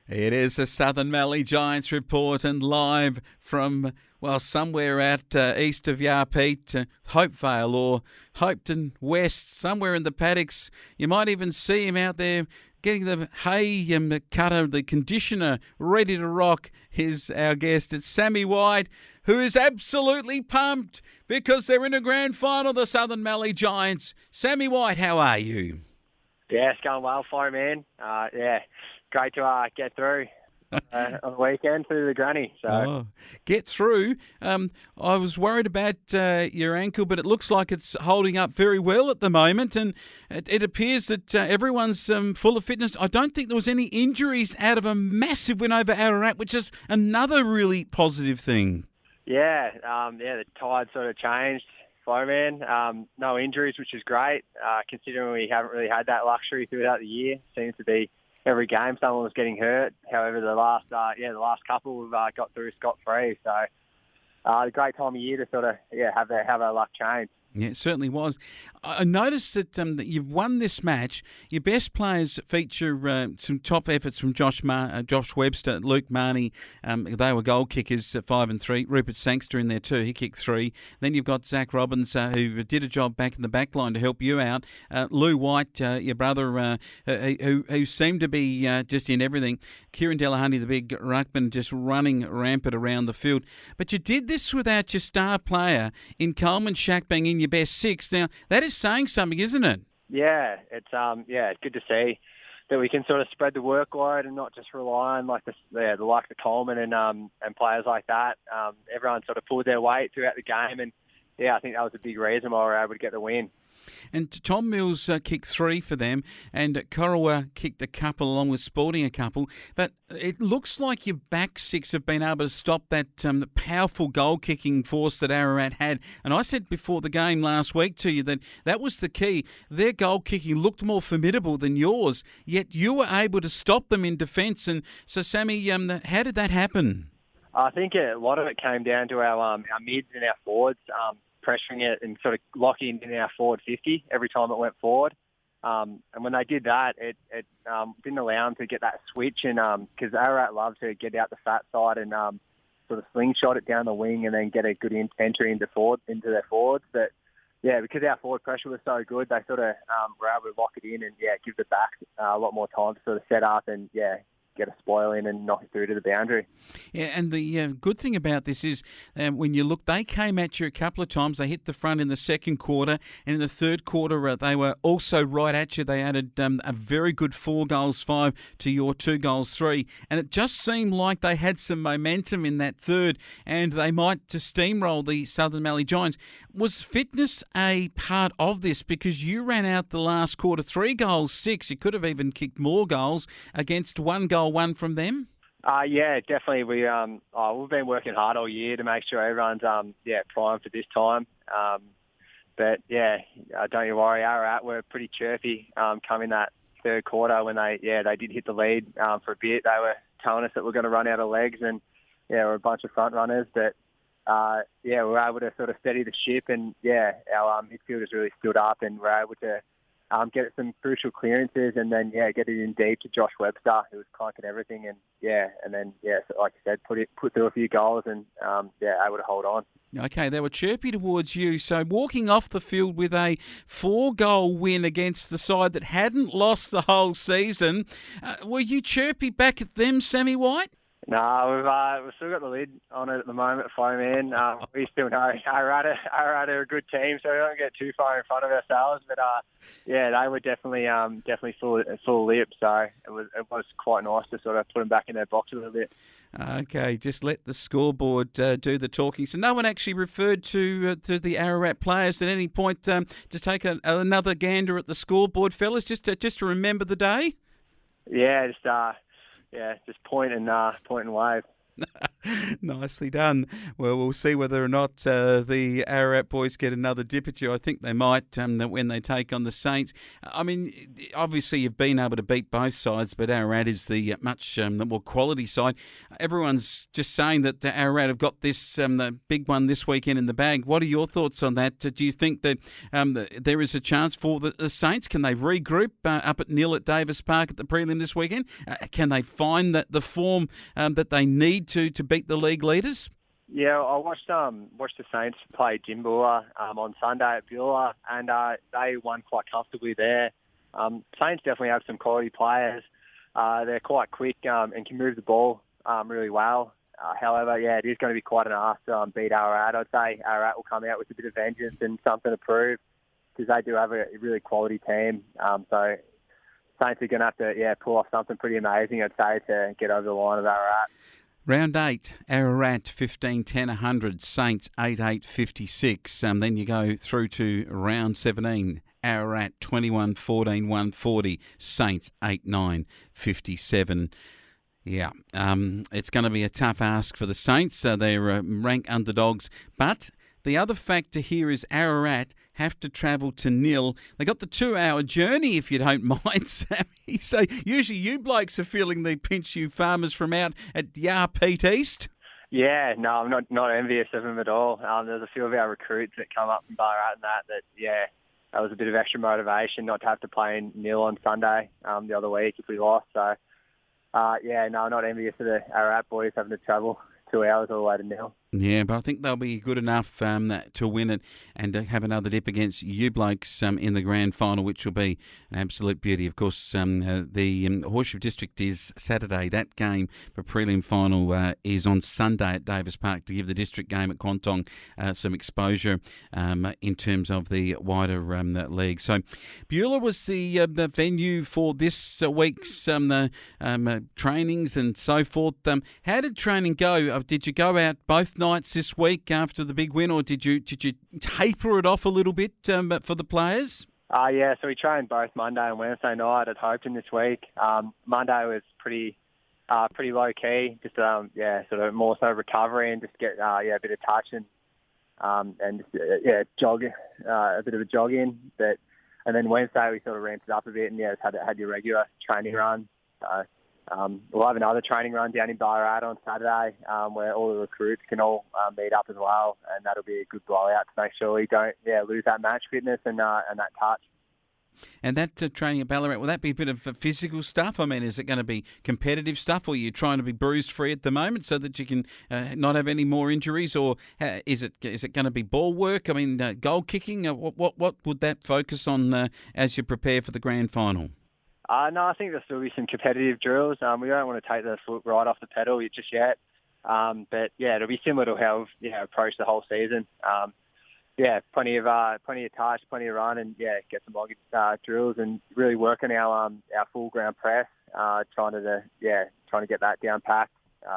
It is a Southern Valley Giants report and live from, well, somewhere out east of Yarpeet, Hopevale or Hopetoun West, somewhere in the paddocks. You might even see him out there getting the hay cutter, the conditioner, ready to rock. Is our guest. It's Sammy White, who is absolutely pumped because they're in a grand final, the Southern Valley Giants. Sammy White, how are you? Yeah, it's going well for me, man. Great to get through on the weekend through the granny. So Get through. I was worried about your ankle, but it looks like it's holding up very well at the moment, and it appears that everyone's full of fitness. I don't think there was any injuries out of a massive win over Ararat, which is another really positive thing. Yeah, the tide sort of changed for me, man. No injuries, which is great, considering we haven't really had that luxury throughout the year. Seems to be every game someone was getting hurt. However, the last couple we've got through scot-free. So a great time of year to sort of have our luck change. Yeah, it certainly was. I noticed that you've won this match. Your best players feature some top efforts from Josh Webster, Luke Marnie. They were goal kickers at 5 and 3. Rupert Sangster in there too. He kicked 3. Then you've got Zach Robbins, who did a job back in the back line to help you out. Lou White, your brother, who seemed to be just in everything. Kieran Delahunty, the big ruckman, just running rampant around the field. But you did this without your star player in Coleman Shack being in your best 6. Now, that is saying something, isn't it? Yeah, it's good to see that we can sort of spread the workload and not just rely on the likes of Coleman and players like that. Everyone sort of pulled their weight throughout the game, and I think that was a big reason why we were able to get the win. And Tom Mills kicked 3 for them, and Corowa kicked a couple along with Sporting a couple. But it looks like your back 6 have been able to stop that powerful goal-kicking force that Ararat had. And I said before the game last week to you that was the key. Their goal-kicking looked more formidable than yours, yet you were able to stop them in defence. And so, Sammy, how did that happen? I think a lot of it came down to our mids and our forwards, pressuring it and sort of locking in our forward 50 every time it went forward. And when they did that, it didn't allow them to get that switch. And because Ararat love to get out the fat side and sort of slingshot it down the wing and then get a good entry into their forwards. But because our forward pressure was so good, they sort of were able to lock it in and give the back a lot more time to sort of set up and get a spoil in and knock it through to the boundary. Yeah, and the good thing about this is when you look, they came at you a couple of times. They hit the front in the second quarter, and in the third quarter they were also right at you. They added a very good 4 goals 5 to your 2 goals 3, and it just seemed like they had some momentum in that third, and they might to steamroll the Southern Valley Giants. Was fitness a part of this? Because you ran out the last quarter 3 goals 6. You could have even kicked more goals against 1 goal 1 from them. Definitely. We've been working hard all year to make sure everyone's primed for this time. Don't you worry. Ararat were pretty chirpy coming that third quarter when they did hit the lead for a bit. They were telling us that we're going to run out of legs, and we're a bunch of front runners. But we were able to sort of steady the ship, and our midfielders really stood up, and were able to get some crucial clearances, and then get it in deep to Josh Webster, who was clunking everything, and then like you said, put through a few goals, and able to hold on. Okay, they were chirpy towards you. So walking off the field with a 4-goal win against the side that hadn't lost the whole season, were you chirpy back at them, Sammy White? No, we've still got the lid on it at the moment, man. We still know Ararat are a good team, so we don't get too far in front of ourselves. But they were definitely full lip. So it was quite nice to sort of put them back in their box a little bit. Okay, just let the scoreboard do the talking. So no one actually referred to the Ararat players at any point to take another gander at the scoreboard, fellas, just to remember the day. Just point and wave. Nicely done. Well, we'll see whether or not the Ararat boys get another dip at you. I think they might when they take on the Saints. I mean, obviously you've been able to beat both sides, but Ararat is the much the more quality side. Everyone's just saying that Ararat have got this the big one this weekend in the bag. What are your thoughts on that? Do you think that there is a chance for the Saints? Can they regroup up at nil at Davis Park at the prelim this weekend? Can they find the form that they need to beat the league leaders? Yeah, I watched the Saints play Jimbula on Sunday at Beulah, and they won quite comfortably there. Saints definitely have some quality players. They're quite quick and can move the ball really well. However, yeah, it is going to be quite an ask to beat Ararat. I'd say Ararat will come out with a bit of vengeance and something to prove, because they do have a really quality team. So Saints are going to have to pull off something pretty amazing, I'd say, to get over the line of Ararat. Round 8, Ararat 15 10 100, Saints 8 8 56. Then you go through to round 17, Ararat 21 14 140, Saints 8 9 57. Yeah, it's going to be a tough ask for the Saints. They're rank underdogs, but the other factor here is Ararat have to travel to nil. They got the 2-hour journey, if you don't mind, Sammy. So usually you blokes are feeling the pinch, you farmers from out at Yarpeet East. Yeah, no, I'm not envious of them at all. There's a few of our recruits that come up from Ballarat and that was a bit of extra motivation not to have to play in nil on Sunday the other week if we lost. So, not envious of the Ararat boys having to travel 2 hours all the way to nil. Yeah, but I think they'll be good enough to win it and to have another dip against you blokes in the grand final, which will be an absolute beauty. Of course, the Horsham District is Saturday. That game for prelim final is on Sunday at Davis Park to give the district game at Quantong some exposure in terms of the wider league. So Beulah was the venue for this week's trainings and so forth. How did training go? Did you go out both nights this week after the big win, or did you taper it off a little bit for the players? So we trained both Monday and Wednesday night at Hopetoun this week. Monday was pretty low key, just sort of more so recovery and just get a bit of touch and jog, a bit of a jog in. And then Wednesday we sort of ramped it up a bit and just had your regular training run. So we'll have another training run down in Ararat on Saturday where all the recruits can all meet up as well, and that'll be a good blowout to make sure we don't lose that match fitness and that touch. And that training at Ballarat, will that be a bit of physical stuff? I mean, is it going to be competitive stuff, or are you trying to be bruise free at the moment so that you can not have any more injuries, or is it going to be ball work? I mean, goal kicking. What would that focus on as you prepare for the grand final? No, I think there'll still be some competitive drills. We don't want to take the foot right off the pedal just yet. But it'll be similar to how we've approached the whole season. Plenty of touch, plenty of run, and get some long drills and really work on our full ground press. Trying to get that down packed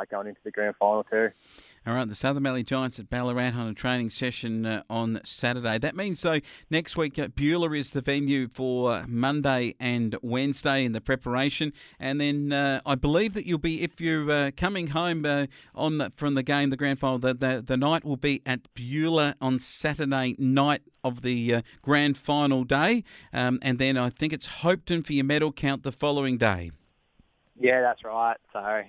going into the grand final too. All right, the Southern Valley Giants at Ballarat on a training session on Saturday. That means, though, next week Beulah is the venue for Monday and Wednesday in the preparation. And then I believe that you'll be, if you're coming home from the game, the grand final, the night will be at Beulah on Saturday night of the grand final day. And then I think it's Hopetoun for your medal count the following day. Yeah, that's right. So,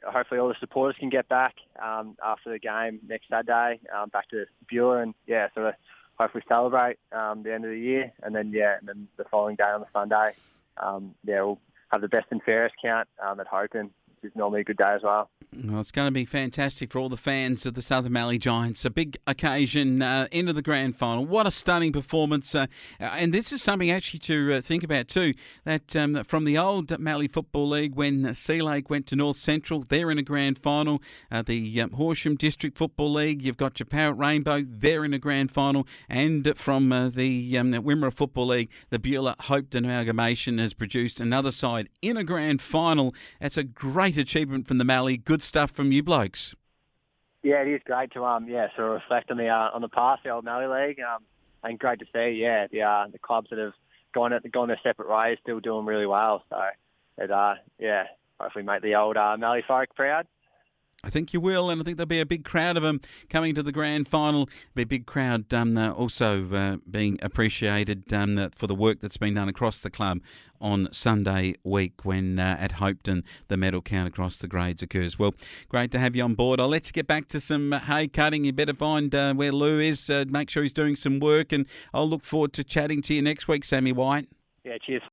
hopefully all the supporters can get back after the game next Saturday, back to Beulah and sort of hopefully celebrate the end of the year, and then the following day on the Sunday, we'll have the best and fairest count at Hopetoun, which is normally a good day as well. Well, it's going to be fantastic for all the fans of the Southern Valley Giants. A big occasion into the grand final. What a stunning performance. And this is something actually to think about too, that from the old Mallee Football League, when Sea Lake went to North Central, they're in a grand final. The Horsham District Football League, you've got your Parrot Rainbow, they're in a grand final. And from the Wimmera Football League, the Beulah Hopetoun amalgamation has produced another side in a grand final. That's a great achievement from the Mallee. Good stuff from you blokes. Yeah, it is great to sort of reflect on the past, the old Mallee League, and great to see the clubs that have gone their separate ways still doing really well. So it hopefully make the old Mallee folk proud. I think you will, and I think there'll be a big crowd of them coming to the grand final. Be a big crowd also being appreciated for the work that's been done across the club on Sunday week when at Hopetoun the medal count across the grades occurs. Well, great to have you on board. I'll let you get back to some hay cutting. You better find where Lou is, make sure he's doing some work, and I'll look forward to chatting to you next week, Sammy White. Yeah, cheers.